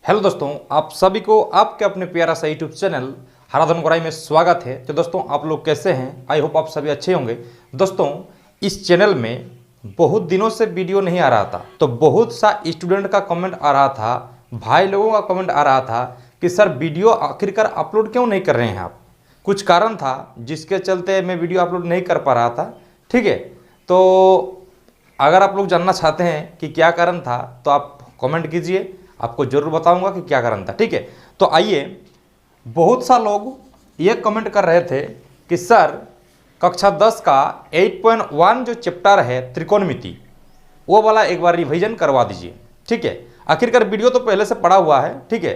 Hello दोस्तों, आप सभी को आपके अपने प्यारा सा यूट्यूब चैनल हराधन गोराई में स्वागत है। तो दोस्तों, आप लोग कैसे हैं? आई होप आप सभी अच्छे होंगे। दोस्तों, इस चैनल में बहुत दिनों से वीडियो नहीं आ रहा था, तो बहुत सा स्टूडेंट का कमेंट आ रहा था, भाई लोगों का कमेंट आ रहा था कि सर वीडियो आखिरकार अपलोड क्यों नहीं कर रहे हैं आप। कुछ कारण था जिसके चलते मैं वीडियो अपलोड नहीं कर पा रहा था। ठीक है, तो अगर आप लोग जानना चाहते हैं कि क्या कारण था तो आप कमेंट कीजिए, आपको जरूर बताऊंगा कि क्या कारण था। ठीक है, तो आइए, बहुत सा लोग ये कमेंट कर रहे थे कि सर कक्षा 10 का 8.1 जो चैप्टर है त्रिकोणमिति, वो वाला एक बार रिवीजन करवा दीजिए। ठीक है, आखिरकार वीडियो तो पहले से पड़ा हुआ है। ठीक है,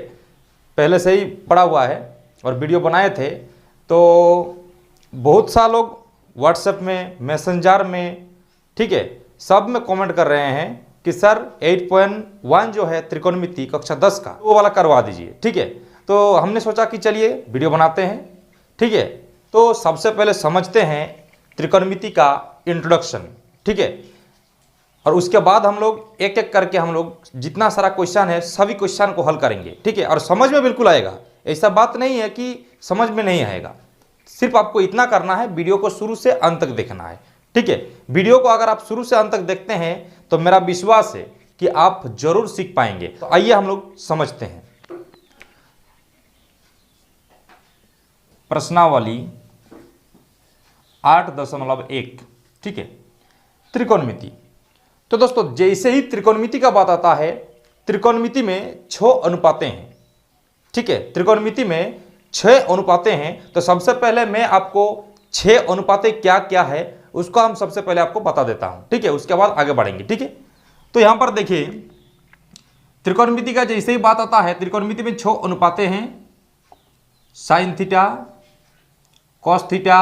पहले से ही पड़ा हुआ है और वीडियो बनाए थे। तो बहुत सा लोग व्हाट्सएप में, मैसेंजर में, ठीक है, सब में कमेंट कर रहे हैं कि सर 8.1 जो है त्रिकोणमिति कक्षा 10 का, वो वाला करवा दीजिए। ठीक है, तो हमने सोचा कि चलिए वीडियो बनाते हैं। ठीक है, तो सबसे पहले समझते हैं त्रिकोणमिति का इंट्रोडक्शन। ठीक है, और उसके बाद हम लोग एक एक करके हम लोग जितना सारा क्वेश्चन है सभी क्वेश्चन को हल करेंगे। ठीक है, और समझ में बिल्कुल आएगा, ऐसा बात नहीं है कि समझ में नहीं आएगा। सिर्फ आपको इतना करना है, वीडियो को शुरू से अंत तक देखना है। ठीक है, वीडियो को अगर आप शुरू से अंत तक देखते हैं तो मेरा विश्वास है कि आप जरूर सीख पाएंगे। तो आइए हम लोग समझते हैं। प्रश्नावली 8.1। ठीक है, त्रिकोणमिति। तो दोस्तों, जैसे ही त्रिकोणमिति का बात आता है, त्रिकोणमिति में 6 अनुपातें हैं। ठीक है, त्रिकोणमिति में 6 अनुपातें हैं। तो सबसे पहले मैं आपको 6 अनुपातें क्या क्या है उसको हम सबसे पहले आपको बता देता हूं। ठीक है, उसके बाद आगे बढ़ेंगे। ठीक है, तो यहां पर देखिए, त्रिकोणमिति का जैसे ही बात आता है, त्रिकोणमिति में 6 अनुपातें हैं। Sine theta, cos theta,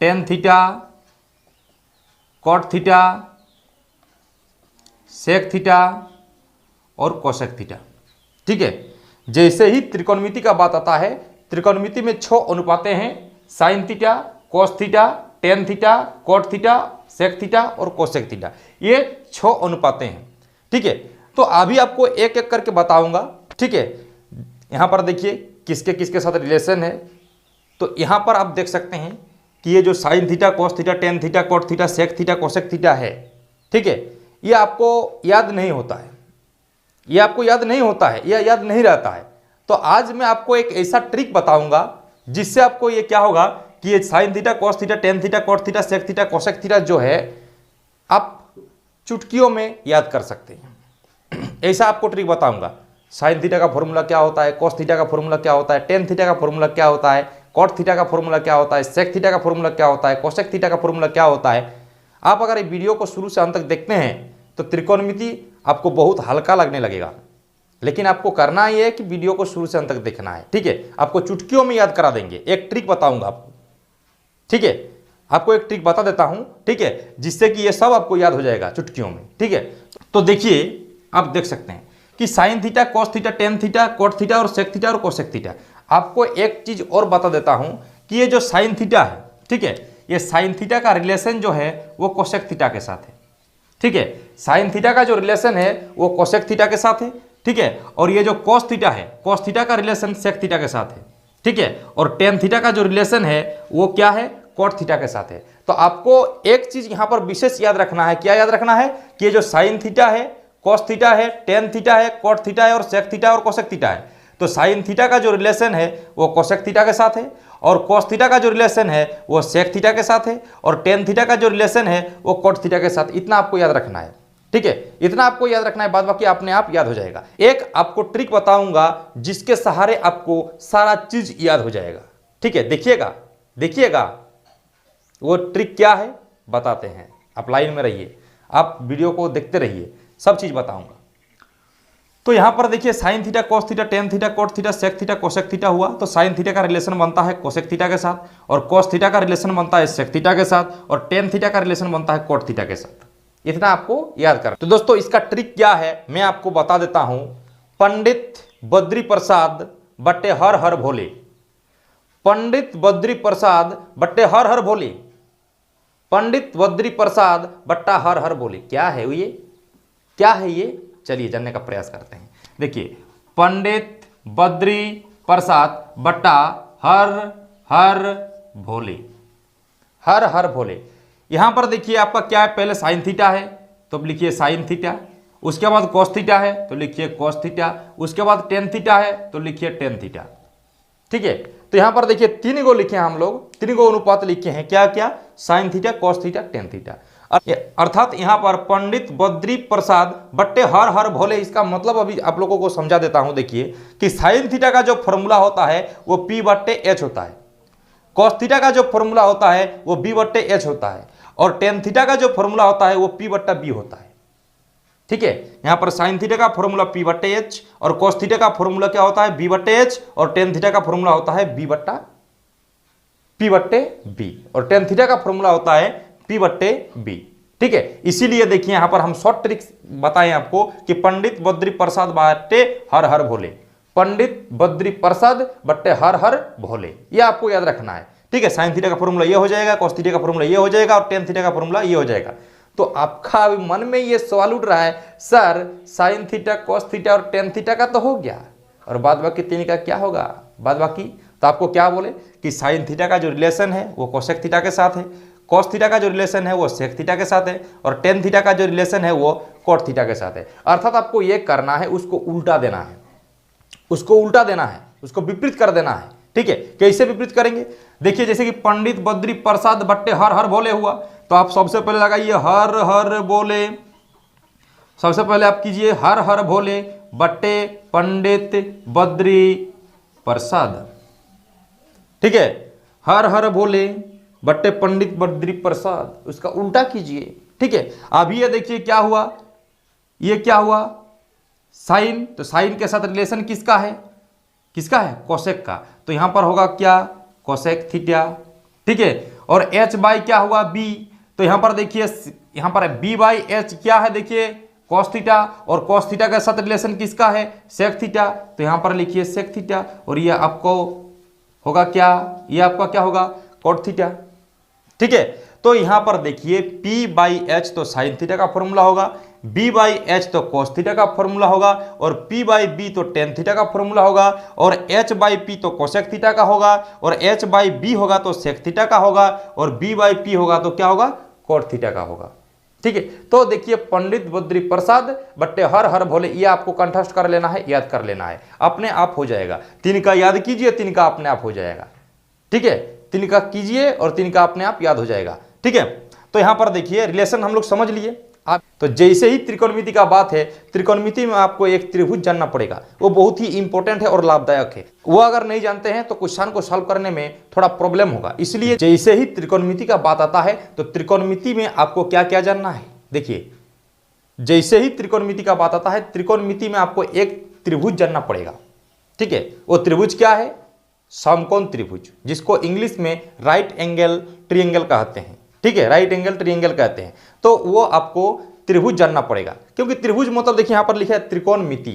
tan theta, cot theta, sec theta और कोसेक थीटा। ठीक है, जैसे ही त्रिकोणमिति का बात आता है, त्रिकोणमिति में 6 अनुपातें हैं। Sine theta, cos theta, tan theta, cot theta, sec theta और कोसेक थीटा, ये 6 अनुपातें हैं। ठीक है, तो अभी आपको एक एक करके बताऊंगा। ठीक है, यहां पर देखिए किसके किसके साथ रिलेशन है। तो यहां पर आप देख सकते हैं कि ये जो sine theta, cos theta, tan theta, cot theta, sec theta, cosec theta है। ठीक है, ये आपको याद नहीं होता है, ये आपको याद नहीं होता है, यह याद नहीं रहता है। तो आज मैं आपको एक ऐसा ट्रिक बताऊंगा जिससे आपको ये क्या होगा कि ये sine theta, cos theta, tan theta, cot theta, sec theta, cosec theta जो है आप चुटकियों में याद कर सकते हैं। ऐसा आपको ट्रिक बताऊंगा। साइन थीटा का फॉर्मूला क्या होता है, कॉस थीटा का फॉर्मूला क्या होता है, टेन थीटा का फॉर्मूला क्या होता है, कॉट थीटा का फॉर्मूला क्या होता है, सेक थीटा का फॉर्मूला क्या होता है, कोसेक थीटा का फॉर्मूला क्या होता है। आप अगर ये वीडियो को शुरू से अंत तक देखते हैं तो त्रिकोणमिति आपको बहुत हल्का लगने लगेगा, लेकिन आपको करना ये है कि वीडियो को शुरू से अंत तक देखना है। ठीक है, आपको चुटकियों में याद करा देंगे। एक ट्रिक बताऊंगा आपको। ठीक है, आपको एक ट्रिक बता देता हूं। ठीक है, जिससे कि ये सब आपको याद हो जाएगा चुटकियों में। ठीक है, तो देखिए, आप देख सकते हैं कि sine theta, cos theta, tan theta, cot theta और सेक थीटा और कोसेक थीटा। आपको एक चीज और बता देता हूं कि ये जो साइन थीटा है, ठीक है, ये साइन थीटा का रिलेशन जो है वो कोसेक थीटा के साथ है। ठीक है, साइन थीटा का जो रिलेशन है वो कोसेक थीटा के साथ है। ठीक है, और ये जो कॉस थीटा है, कॉस थीटा का रिलेशन सेक थीटा के साथ है। ठीक है, और टेन थीटा का जो रिलेशन है वो क्या है, कॉट थीटा के साथ है। तो आपको एक चीज यहां पर विशेष याद रखना है। क्या याद रखना है कि ये जो साइन थीटा है, कॉस थीटा है, टेन थीटा है, कॉट थीटा है और सेक थीटा और कोसेक थीटा है। तो साइन थीटा का जो रिलेशन है वो कोसेक थीटा के साथ है, और कॉस थीटा का जो रिलेशन है वो सेक थीटा के साथ है, और टेन थीटा का जो रिलेशन है वो कॉट थीटा के साथ। इतना आपको याद रखना है। ठीक है, इतना आपको याद रखना है, बाद बाकी अपने आप याद हो जाएगा। एक आपको ट्रिक बताऊंगा जिसके सहारे आपको सारा चीज याद हो जाएगा। ठीक है, देखिएगा देखिएगा वो ट्रिक क्या है बताते हैं। आप लाइन में रहिए, आप वीडियो को देखते रहिए, सब चीज बताऊंगा। तो यहां पर देखिए, sine theta, cos theta, tan theta, cot theta, sec theta, cosec theta हुआ। तो साइन थीटा का रिलेशन बनता है कोसेक थीटा के साथ, और कॉस थीटा का रिलेशन बनता है सेक थीटा के साथ, और टेन थीटा का रिलेशन बनता है कॉट थीटा के साथ। इतना आपको याद कर। तो दोस्तों, इसका ट्रिक क्या है मैं आपको बता देता हूं। पंडित बद्री प्रसाद बट्टे हर हर भोले, पंडित बद्री प्रसाद बट्टे हर हर भोले, पंडित बद्री प्रसाद बट्टा हर हर भोले। क्या है ये, क्या है ये, चलिए जानने का प्रयास करते हैं। देखिए पंडित बद्री प्रसाद बट्टा हर हर भोले, हर हर भोले। यहां पर देखिए आपका क्या है, पहले साइन थीटा है तो अब लिखिए साइन थीटा, उसके बाद कॉस थीटा है तो लिखिए कॉस थीटा, उसके बाद टेन थीटा है तो लिखिए टेन थीटा। ठीक है, तो यहां पर देखिए तीन गो लिखे हैं हम लोग, तीन गो अनुपात लिखे हैं, क्या क्या, sign theta, cos theta, tan theta. अर्थात यहां पर पंडित बद्री प्रसाद बट्टे हर हर भोले, इसका मतलब अभी आप लोगों को समझा देता हूं। देखिए कि साइन थीटा का जो फॉर्मूला होता है वो पी बट्टे एच होता है, कॉस थीटा का जो फॉर्मूला होता है वो बी बट्टे एच होता है, और टेन थीटा का जो फॉर्मूला होता है वो पी बट्टा बी होता है। ठीक है, यहां पर साइन थीटा का फॉर्मूला पी बट्टे एच और कॉस थीटा का फॉर्मूला क्या होता है, बी बट्टे एच, और टेन थीटा का फॉर्मूला होता है बी बट्टा पी बट्टे बी, और टेन थीटा का फॉर्मूला होता है पी बट्टे बी। ठीक है, इसीलिए देखिए यहां पर हम शॉर्ट ट्रिक्स बताएं आपको कि पंडित बद्री प्रसाद बट्टे हर हर भोले, पंडित बद्री प्रसाद बट्टे हर हर भोले, ये आपको याद रखना है। ठीक है, साइन थीटा का फॉर्मूला ये हो जाएगा, कॉस थीटा का फॉर्मूला ये हो जाएगा, और टेन थीटा का फॉर्मूला ये हो जाएगा। तो आपका अभी मन में ये सवाल उठ रहा है, sir sign theta cos theta और टेन थीटा का तो हो गया, और बाद बाकी तीन का क्या होगा, बाद बाकी तो आपको क्या बोले कि साइन थीटा का जो रिलेशन है वो कोसेक थीटा के साथ है, कॉस थीटा का जो रिलेशन है वो सेक थीटा के साथ है, और टेन थीटा का जो रिलेशन है वो कॉट थीटा के साथ है। अर्थात आपको ये करना है, उसको उल्टा देना है, उसको उल्टा देना है, उसको विपरीत कर देना है। ठीक है, कैसे विपरीत करेंगे, देखिए जैसे कि पंडित बद्री प्रसाद बट्टे हर हर भोले हुआ, तो आप सबसे पहले लगाइए हर हर बोले, सबसे पहले आप कीजिए हर हर भोले बट्टे पंडित बद्री प्रसाद। ठीक है, हर हर भोले बट्टे पंडित बद्री प्रसाद, उसका उल्टा कीजिए। ठीक है, अभी ये देखिए क्या हुआ, ये क्या हुआ, साइन, तो साइन के साथ रिलेशन किसका है, किसका है, कोसेक का, तो यहां पर होगा क्या, कोसेक थीटा। ठीक है, और h बाई क्या हुआ बी, तो यहां पर देखिए यहां पर b बाई एच क्या है, देखिए कॉस थीटा, और कॉस थीटा के साथ रिलेशन किसका है, सेक थीटा, तो यहां पर लिखिए सेक थीटा, और ये आपको होगा क्या, ये आपका क्या होगा, कॉट थीटा। ठीक है, तो यहां पर देखिए p बाई एच तो साइन थीटा का फॉर्मूला होगा, b बाई एच तो कॉस थीटा का फॉर्मूला होगा, और p बाई बी तो टेन थीटा का फॉर्मूला होगा, और h बाई पी तो कोसेक थीटा का होगा, और h बाई बी होगा तो सेक थीटा का होगा, और b बाई पी होगा तो क्या होगा, कॉट थीटा का होगा। ठीक है, तो देखिए पंडित बद्री प्रसाद बट्टे हर हर भोले, ये आपको कंठस्थ कर लेना है, याद कर लेना है, अपने आप हो जाएगा। तीन का याद कीजिए, तीन का अपने आप हो जाएगा। ठीक है, तीन का कीजिए और तीन का अपने आप याद हो जाएगा। ठीक है, तो यहां पर देखिए रिलेशन हम लोग समझ लिए। आप तो जैसे ही त्रिकोणमिति का बात है, त्रिकोणमिति में आपको एक त्रिभुज जानना पड़ेगा, वो बहुत ही इंपॉर्टेंट है और लाभदायक है। वो अगर नहीं जानते हैं तो क्वेश्चन को सॉल्व करने में थोड़ा प्रॉब्लम होगा, इसलिए जैसे ही त्रिकोणमिति का बात आता है तो त्रिकोणमिति में आपको क्या क्या जानना है। देखिए जैसे ही त्रिकोणमिति का बात आता है, त्रिकोणमिति में आपको एक त्रिभुज जानना पड़ेगा। ठीक है, वो त्रिभुज क्या है, समकोण त्रिभुज, जिसको इंग्लिश में राइट एंगल ट्रायंगल कहते हैं। ठीक है, राइट एंगल ट्रायंगल कहते हैं, तो वो आपको त्रिभुज जानना पड़ेगा, क्योंकि त्रिभुज मतलब देखिए यहां पर लिखा है त्रिकोणमिति,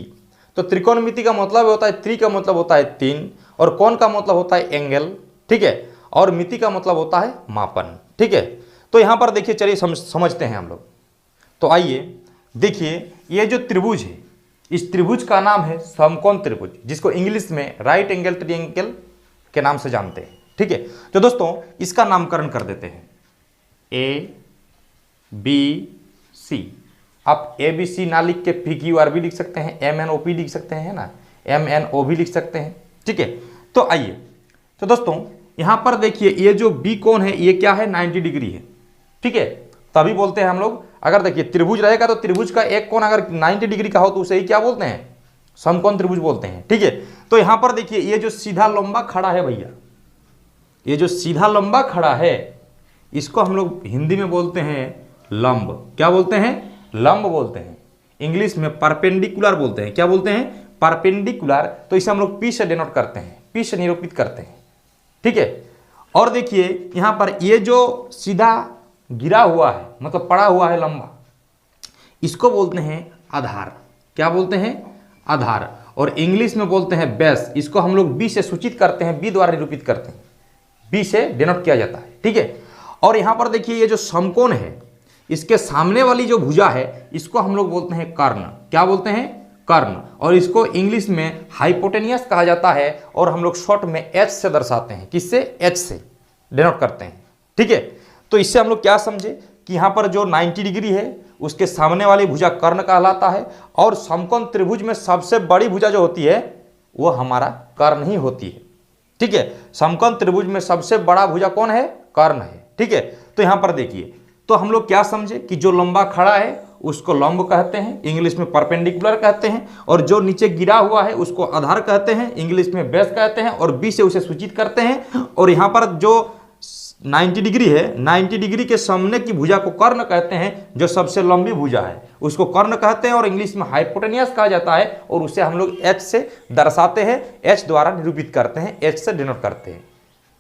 तो त्रिकोणमिति का मतलब होता है, त्रि का मतलब होता है तीन, और कोण का मतलब होता है एंगल। ठीक है, और मिति का मतलब होता है मापन। ठीक है, तो यहां पर देखिए चलिए समझते हैं हम लोग। तो आइए देखिए, ये जो त्रिभुज है, इस त्रिभुज का नाम है समकोण त्रिभुज, जिसको इंग्लिश में राइट एंगल ट्रायंगल के नाम से जानते हैं। ठीक है, तो दोस्तों इसका नामकरण कर देते हैं ए बी सी। आप ए बी सी ना लिख के पी क्यू आर भी लिख सकते हैं, एम एन ओ पी लिख सकते हैं, है ना, एम एन ओ भी लिख सकते हैं। ठीक है, तो आइए, तो दोस्तों यहां पर देखिए ये जो बी कोण है ये क्या है, 90 डिग्री है। ठीक है, तभी बोलते हैं हम लोग, अगर देखिए त्रिभुज रहेगा तो त्रिभुज का एक कोण अगर 90 डिग्री का हो तो उसे ही क्या बोलते हैं, समकोण त्रिभुज बोलते हैं। ठीक है, तो यहां पर देखिए ये जो सीधा लंबा खड़ा है भैया, ये जो सीधा लंबा खड़ा है इसको हम लोग हिंदी में बोलते हैं लंब। क्या बोलते हैं, लंब बोलते हैं। इंग्लिश में परपेंडिकुलर बोलते हैं। क्या बोलते हैं, परपेंडिकुलर। तो इसे हम लोग पी से डिनोट करते हैं, पी से निरूपित करते हैं। ठीक है, और देखिए यहां पर ये जो सीधा गिरा हुआ है, मतलब पड़ा हुआ है लंबा, इसको बोलते हैं आधार। क्या बोलते हैं, आधार, और इंग्लिश में बोलते हैं बेस। इसको हम लोग बी से सूचित करते हैं, बी द्वारा निरूपित करते हैं, बी से डिनोट किया जाता है। ठीक है, और यहां पर देखिए ये जो समकोण है, इसके सामने वाली जो भुजा है इसको हम लोग बोलते हैं कर्ण। क्या बोलते हैं, कर्ण, और इसको इंग्लिश में हाइपोटेनियस कहा जाता है, और हम लोग शॉर्ट में एच से दर्शाते हैं। किससे? एच से डिनोट करते हैं। ठीक है, तो इससे हम लोग क्या समझे कि यहाँ पर जो 90 डिग्री है उसके सामने वाली भुजा कर्ण कहलाता है, और समकोण त्रिभुज में सबसे बड़ी भुजा जो होती है वो हमारा कर्ण ही होती है। ठीक है, समकोण त्रिभुज में सबसे बड़ा भुजा कौन है? कर्ण है। ठीक है, तो यहाँ पर देखिए, तो हम लोग क्या समझे कि जो लंबा खड़ा है उसको लंब कहते हैं, इंग्लिश में परपेंडिकुलर कहते हैं, और जो नीचे गिरा हुआ है उसको आधार कहते हैं, इंग्लिश में बेस कहते हैं, और बी से उसे सूचित करते हैं। और यहाँ पर जो 90 डिग्री है, 90 डिग्री के सामने की भुजा को कर्ण कहते हैं, जो सबसे लंबी भुजा है उसको कर्ण कहते हैं, और इंग्लिश में हाइपोटेनियस कहा जाता है, और उसे हम लोग एच से दर्शाते हैं, एच द्वारा निरूपित करते हैं, एच से डिनोट करते हैं।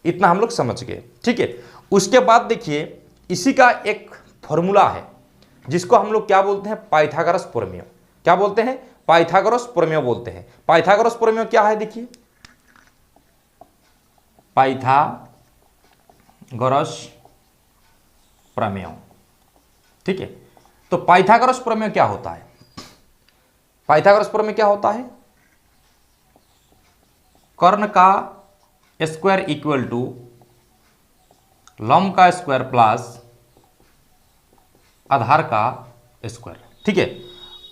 इतना हम लोग समझ गए। ठीक है, उसके बाद देखिए इसी का एक फॉर्मूला है जिसको हम लोग क्या बोलते हैं? पाइथागोरस प्रमेय। क्या बोलते हैं? पाइथागोरस प्रमेय बोलते हैं। पाइथागोरस प्रमेय क्या है? देखिए, पाइथागोरस प्रमेय। ठीक है, तो पाइथागोरस प्रमेय क्या होता है? पाइथागोरस प्रमेय क्या होता है? कर्ण का स्क्वायर इक्वल टू लंब का स्क्वायर प्लस आधार का स्क्वायर। ठीक है,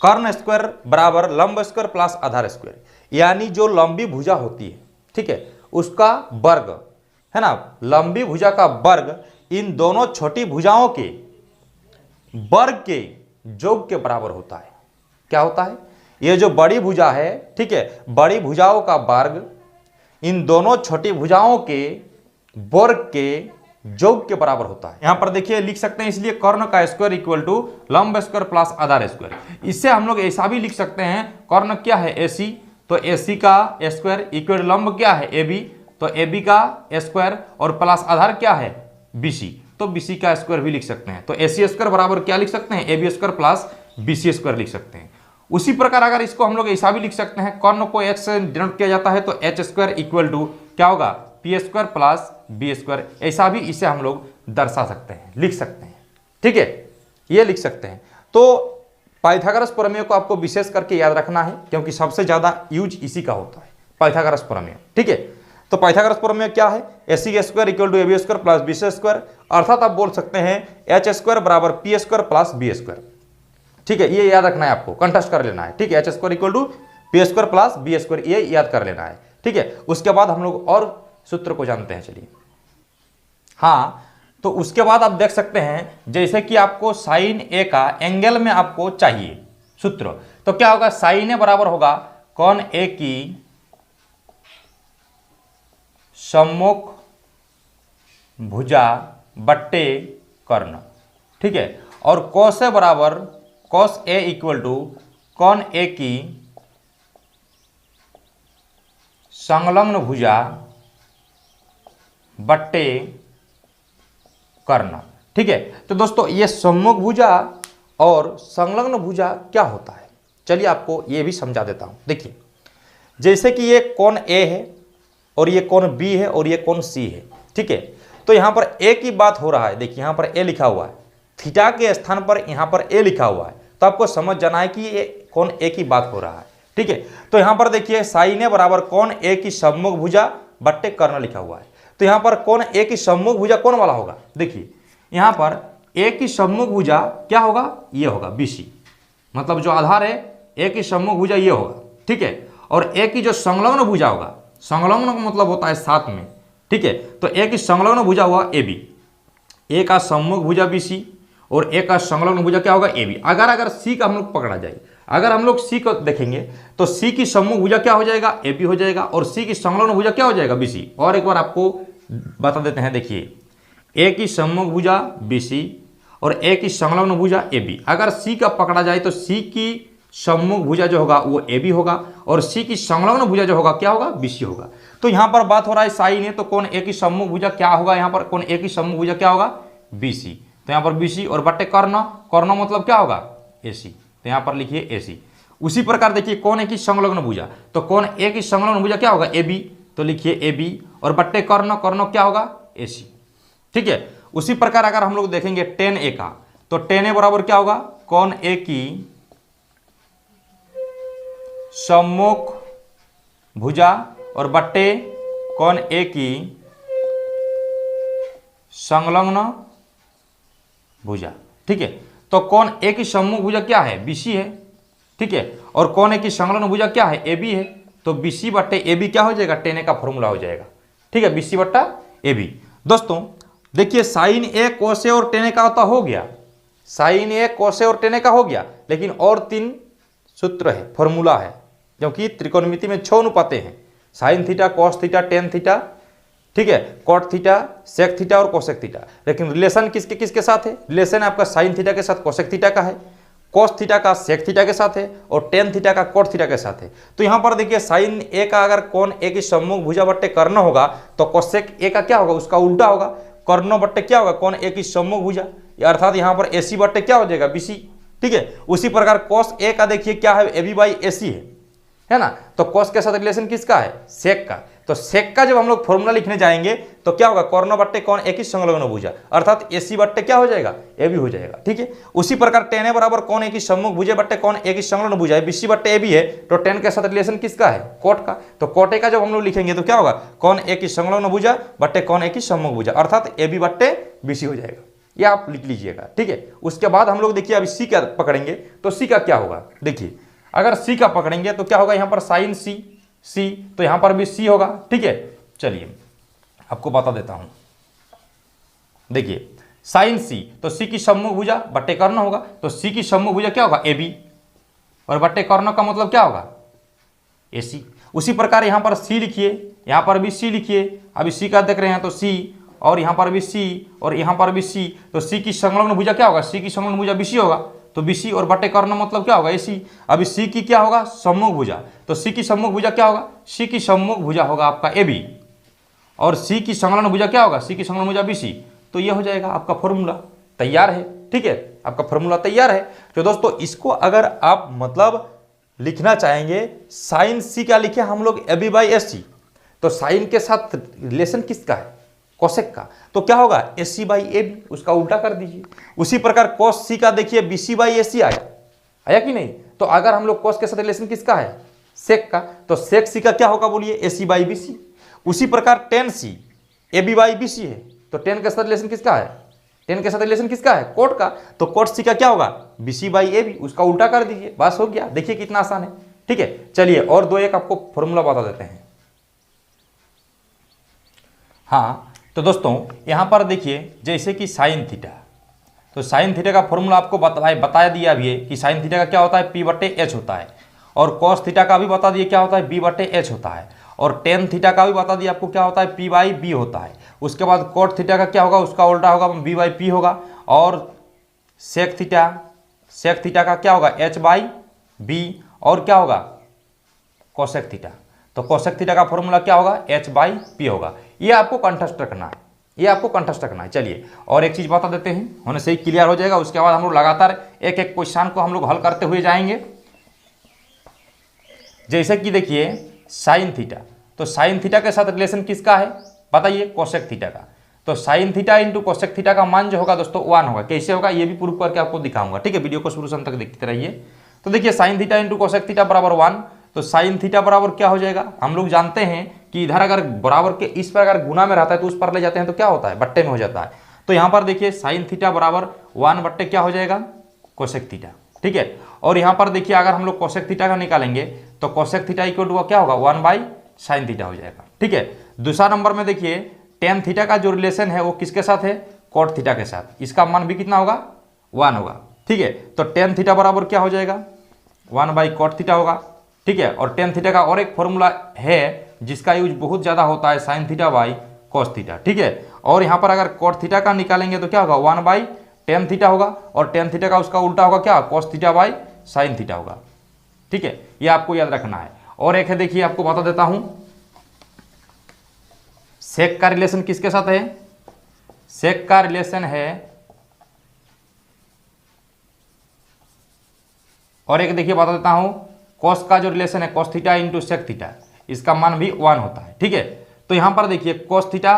कर्ण स्क्वायर बराबर लंब स्क्वायर प्लस आधार स्क्वायर, यानी जो लंबी भुजा होती है, ठीक है, उसका वर्ग है ना, लंबी भुजा का वर्ग इन दोनों छोटी भुजाओं के वर्ग के योग के बराबर होता है। क्या होता है? ये जो बड़ी भुजा है, ठीक है, बड़ी भुजाओं का वर्ग इन दोनों छोटी भुजाओं के वर्ग के योग के बराबर होता है। यहां पर देखिए लिख सकते हैं, इसलिए कर्ण का स्क्वायर इक्वल टू लंब स्क्वायर प्लस आधार स्क्वायर। इससे हम लोग ऐसा भी लिख सकते हैं, कर्ण क्या है? एसी, तो एसी का स्क्वायर इक्वल लंब क्या है? एबी, तो एबी का स्क्वायर और प्लस आधार क्या है? बीसी, तो बीसी का स्क्वायर भी लिख सकते हैं। तो एसी स्क्वायर बराबर क्या लिख सकते हैं? AB square plus BC square लिख सकते हैं। उसी प्रकार अगर इसको हम लोग ऐसा भी लिख सकते हैं, कर्ण को एच से डिनोट किया जाता है, तो एच स्क्वायर इक्वल टू क्या होगा? P square plus B square. ऐसा भी इसे हम लोग दर्शा सकते हैं, लिख सकते हैं। ठीक है, ये लिख सकते हैं। तो पाइथागोरस प्रमेय को आपको विशेष करके याद रखना है, क्योंकि सबसे ज्यादा यूज इसी का होता है, पाइथागोरस प्रमेय। ठीक है, तो पाइथागोरस प्रमेय क्या है? AC square equal to AB square plus B square, अर्थात आप बोल सकते हैं एच स्क्वायर बराबर P square plus B square. ठीक है, ये याद रखना है आपको, कंटेस्ट कर लेना है। ठीक है, H square equal to P square plus B square, ये याद कर लेना है। ठीक है, उसके बाद हम लोग और सूत्र को जानते हैं। चलिए, हाँ, तो उसके बाद आप देख सकते हैं, जैसे कि आपको साइन ए का एंगल में आपको चाहिए सूत्र, तो क्या होगा? साइन ए बराबर होगा कॉन ए की सम्मुख भुजा बट्टे कर्ण। ठीक है, और कॉस ए बराबर कॉस ए इक्वल टू कॉन ए की संलग्न भुजा बट्टे कर्ण। ठीक है, तो दोस्तों ये सम्मुख भुजा और संलग्न भुजा क्या होता है, चलिए आपको ये भी समझा देता हूं। देखिए, जैसे कि ये कोण ए है और ये कोण बी है और ये कोण सी है। ठीक है, तो यहां पर ए की बात हो रहा है। देखिए, यहां पर ए लिखा हुआ है, थीटा के स्थान पर यहां पर ए लिखा हुआ है, तो आपको समझ जाना है कि ये कोण ए की बात हो रहा है। ठीक है, तो यहां पर देखिए साइन ए बराबर कोण ए की सम्मुख भुजा बट्टे कर्ण लिखा हुआ है। तो यहां पर कोण ए की सम्मुख भुजा कौन वाला होगा? देखिए, यहां पर ए की सम्मुख भुजा क्या होगा? ये होगा बीसी, मतलब जो आधार है ए की सम्मुख भुजा ये होगा। ठीक है, और ए की जो संलग्न भुजा होगा, संलग्न का मतलब होता है साथ में। ठीक है, तो ए की संलग्न भुजा हुआ ए बी, ए का सम्मुख भुजा बीसी और ए का संलग्न भुजा क्या होगा? A B. अगर सी का हम लोग पकड़ा जाए, अगर हम लोग सी को देखेंगे तो सी की सम्मुख भुजा क्या हो जाएगा? ए बी हो जाएगा, और सी की संलग्न भुजा क्या हो जाएगा? B C. और एक बार आपको बता देते हैं, देखिए, ए की सम्मुख भुजा बी सी और ए की संलग्न भुजा ए बी। अगर सी का पकड़ा जाए तो सी की सम्मुख भुजा जो होगा वो ए बी होगा, और सी की संलग्न भुजा जो होगा क्या होगा? बी सी होगा। तो यहां पर बात हो रहा है साइन है, तो कौन ए की सम्मुख भुजा क्या होगा? यहां पर कौन ए की सम्मुख भुजा क्या होगा? B C. तो यहां पर बी सी और बट्टे कर्ण, कर्ण मतलब क्या होगा? ए सी। तो यहां पर लिखिए ए सी। उसी प्रकार देखिए कौन ए की संलग्न भुजा, तो कौन ए की संलग्न भुजा क्या होगा? ए बी, तो लिखिए ए बी, और बट्टे कर्ण, कर्ण क्या होगा? ए सी। ठीक है, उसी प्रकार अगर हम लोग देखेंगे टेन ए का, तो टेन ए बराबर क्या होगा? कौन ए की सम्मुख भुजा और बट्टे कोण ए की संलग्न भुजा। ठीक है, तो कोण ए की सम्मुख भुजा क्या है, बीसी है। ठीक है, और कोण ए की संलग्न भुजा क्या है, ए बी है। तो बीसी बट्टे ए बी क्या हो जाएगा, टेन ए का फॉर्मूला हो जाएगा। ठीक है, बीसी बट्टा ए बी। दोस्तों देखिए साइन ए कोस ए और टेन ए का होता हो गया, साइन ए कोस ए और टेन ए का हो गया, लेकिन और 3 सूत्र है, फॉर्मूला है, क्योंकि त्रिकोणमिति में 6 अनुपातें हैं, sine theta, cos theta, tan theta, ठीक है, कॉट थीटा, सेक थीटा और कोसेक थीटा। लेकिन रिलेशन किसके किसके साथ है, रिलेशन आपका साइन थीटा के साथ कोसेक थीटा का है, कॉस थीटा का सेक थीटा के साथ है और टेन थीटा का कॉट थीटा के साथ है। तो यहाँ पर देखिए साइन ए का अगर कोण ए की सम्मुख भुजा बट्टे कर्ण होगा तो कोसेक ए का क्या होगा, उसका उल्टा होगा, कर्ण बट्टे क्या होगा, कोण ए की सम्मुख भुजा, अर्थात यहाँ पर एसी बट्टे क्या हो जाएगा, बीसी। ठीक है, उसी प्रकार कॉस ए का देखिए क्या है, ए बी बाई ए सी है ना। तो कॉस के साथ रिलेशन किसका है, सेक का। तो सेक का जब हम लोग फॉर्मूला लिखने जाएंगे तो क्या होगा, कर्ण बट्टे कोण ए की संलग्न भुजा, अर्थात एसी बट्टे क्या हो जाएगा, ए बी हो जाएगा। ठीक है, उसी प्रकार टेन ए बराबर कोण ए की सम्मुख भुजा बट्टे कोण ए की संलग्न भुजा है, बीसी बट्टे ए बी है। तो टेन के साथ रिलेशन किसका है, कोट का। तो कोट ए का जब हम लोग लिखेंगे तो क्या होगा, कोण ए की संलग्न भुजा बट्टे कोण ए की सम्मुख भुजा, अर्थात ए बी बट्टे बीसी हो जाएगा। ये आप लिख लीजिएगा। ठीक है, उसके बाद हम लोग देखिए अभी सी का पकड़ेंगे, तो सी का क्या होगा, देखिए अगर सी का पकड़ेंगे तो क्या होगा, यहाँ पर साइन सी, सी तो यहाँ पर भी सी होगा। ठीक है, चलिए आपको बता देता हूं, देखिए साइन सी, तो सी की सम्मुख भुजा बट्टे कर्ण होगा, तो सी की सम्मुख भुजा क्या होगा, ए बी, और बट्टे कर्ण का मतलब क्या होगा, ए सी। उसी प्रकार यहाँ पर सी लिखिए, यहाँ पर भी सी लिखिए, अभी सी का देख रहे हैं तो सी, और यहाँ पर भी सी और यहाँ पर भी सी, तो सी की संलग्न भुजा क्या होगा, सी की संलग्न भुजा बीसी होगा, तो बीसी और बट्टे कर्ण मतलब क्या होगा, एसी। अभी सी की क्या होगा, सम्मुख भुजा, तो सी की सम्मुख भुजा क्या होगा, सी की सम्मुख भुजा होगा आपका ए बी, और सी की संलग्न भुजा क्या होगा, सी की संलग्न भुजा बीसी। तो ये हो जाएगा आपका फॉर्मूला तैयार है। ठीक है, आपका फॉर्मूला तैयार है। तो दोस्तों इसको अगर आप मतलब लिखना चाहेंगे, साइन सी क्या लिखे हम लोग, A B by S C, तो साइन के साथ रिलेशन किसका है, कोसेक का, तो क्या होगा, ए सी बाई ए बी, उसका उल्टा कर दीजिए। उसी प्रकार कोस सी का देखिए, बी सी बाई ए सी आया कि नहीं। तो अगर हम लोग कोस के साथ रिलेशन किसका है, सेक का, तो सेक सी का क्या होगा बोलिए, ए सी बाई बी सी। उसी प्रकार tan C, A B by B C है, तो टेन के साथ रिलेशन किसका है, टेन के साथ रिलेशन किसका है, कोट का, तो कोट सी का क्या होगा, B C by A B, उसका उल्टा कर दीजिए, बस हो गया। देखिए कितना आसान है। ठीक है, चलिए और दो एक आपको फॉर्मूला बता देते हैं। हाँ तो दोस्तों यहाँ पर देखिए जैसे कि साइन थीटा, तो साइन थीटा का फॉर्मूला आपको बताया दिया अभी है कि साइन थीटा का क्या होता है, पी बट्टे एच होता है, और कॉस थीटा का भी बता दिया क्या होता है, बी बट्टे एच होता है, और टेन थीटा का भी बता दिया आपको क्या होता है, पी बाई बी होता है। उसके बाद कोट थीटा का क्या होगा, उसका उल्टा होगा, बी बाई पी होगा, और सेक थीटा का क्या होगा, एच बाई बी, और क्या होगा, कोसेक थीटा, तो कोसेक थीटा का फॉर्मूला क्या होगा, एच बाई पी होगा। ये आपको कंठस्थ रखना है, ये आपको कंठस्थ रखना है। चलिए और एक चीज बता देते हैं, होने से ही क्लियर हो जाएगा। उसके बाद हम लोग लगातार एक एक क्वेश्चन को हम लोग हल करते हुए जाएंगे। जैसे कि देखिए साइन थीटा, तो साइन थीटा के साथ रिलेशन किसका है बताइए, कोसेक थीटा का। तो sine theta into cosec theta का मान जो होगा दोस्तों 1 होगा। कैसे होगा ये भी प्रूफ करके आपको दिखाऊंगा। ठीक है, वीडियो को शुरू से अंत तक देखते रहिए। तो देखिए sine theta into cosec theta बराबर 1, तो साइन थीटा बराबर क्या हो जाएगा, हम लोग जानते हैं कि इधर अगर बराबर के इस पर अगर गुना में रहता है तो उस पर ले जाते हैं तो क्या होता है, बट्टे में हो जाता है। तो यहाँ पर देखिए साइन थीटा बराबर 1 बट्टे क्या हो जाएगा, कोसेक थीटा। ठीक है, और यहाँ पर देखिए अगर हम लोग कोसेक थीटा का निकालेंगे तो कोसेक थीटा इक्वल टू क्या होगा, 1 बाई साइन थीटा हो जाएगा। ठीक है, दूसरा नंबर में देखिए टेन थीटा का जो रिलेशन है वो किसके साथ है, कोट थीटा के साथ। इसका मान भी कितना होगा, 1 होगा। ठीक है, तो टेन थीटा बराबर क्या हो जाएगा, 1 बाई कोट थीटा होगा। ठीक है, और टेन थीटा का और एक फॉर्मूला है जिसका यूज बहुत ज़्यादा होता है, sine theta by cos theta. ठीक है, और यहाँ पर अगर कोट थीटा का निकालेंगे तो क्या होगा, 1 बाई टेन थीटा होगा, और टेन थीटा का उसका उल्टा होगा क्या, cos theta by sine theta होगा। ठीक है, ये आपको याद रखना है। और एक है देखिए आपको बता देता हूं, सेक का रिलेशन किसके साथ है, सेक का रिलेशन है, और एक देखिए बता देता हूं, कॉस का जो रिलेशन है cos theta into sec theta, इसका मान भी 1 होता है। ठीक है, तो यहां पर देखिए कॉस थीटा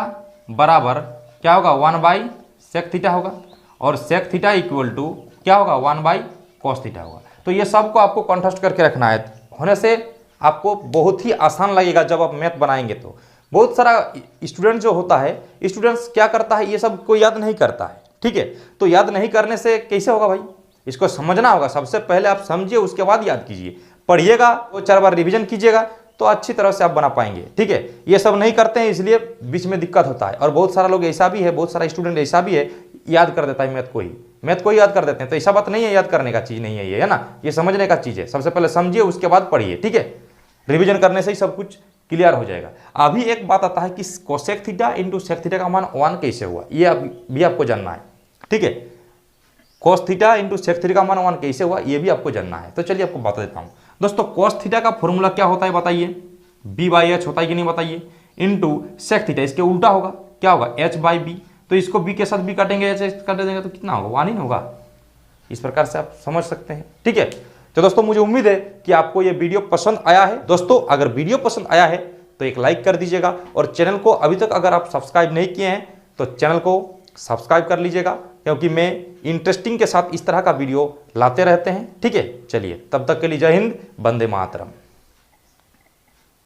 बराबर क्या होगा, 1 बाई सेक थीटा होगा, और सेक थीटा इक्वल टू क्या होगा, 1 बाई कॉस थीटा होगा। तो ये सबको आपको कंठस्थ करके रखना है। होने से आपको बहुत ही आसान लगेगा जब आप मैथ बनाएंगे। तो बहुत सारा स्टूडेंट जो होता है, स्टूडेंट्स क्या करता है, ये सब को याद नहीं करता है, ठीक है। तो याद नहीं करने से कैसे होगा भाई, इसको समझना होगा। सबसे पहले आप समझिए, उसके बाद याद कीजिए, पढ़िएगा, 2-4 बार रिवीजन कीजिएगा तो अच्छी तरह से आप बना पाएंगे, ठीक है। ये सब नहीं करते हैं, इसलिए बीच में दिक्कत होता है। और बहुत सारा लोग ऐसा भी है, बहुत सारा स्टूडेंट ऐसा भी है, याद कर देता है मैथ को ही याद कर देते हैं। तो ऐसा बात नहीं है, याद करने का चीज़ नहीं है ये, है ना, ये समझने का चीज़ है। सबसे पहले समझिए, उसके बाद पढ़िए, ठीक है। रिवीजन करने से ही सब कुछ क्लियर हो जाएगा। अभी एक बात आता है कि cosec theta into sec theta का मान 1 कैसे हुआ, ये भी आपको जानना है, ठीक है। Cos theta into sec theta का मान 1 कैसे हुआ, ये भी आपको जानना है। तो चलिए आपको बता देता हूँ दोस्तों। कोस थीटा का फॉर्मूला क्या होता है बताइए, b/h होता है कि नहीं बताइए, इंटू सेक थीटा इसके उल्टा होगा, क्या होगा, h/b। तो इसको b के साथ b काटेंगे, h काट देंगे तो कितना होगा, 1 ही होगा। इस प्रकार से आप समझ सकते हैं, ठीक है। तो दोस्तों मुझे उम्मीद है कि आपको ये वीडियो पसंद आया है। दोस्तों अगर वीडियो पसंद आया है तो एक लाइक कर दीजिएगा, और चैनल को अभी तक अगर आप सब्सक्राइब नहीं किए हैं तो चैनल को सब्सक्राइब कर लीजिएगा, क्योंकि मैं इंटरेस्टिंग के साथ इस तरह का वीडियो लाते रहते हैं, ठीक है। चलिए तब तक के लिए जय हिंद, वंदे मातरम।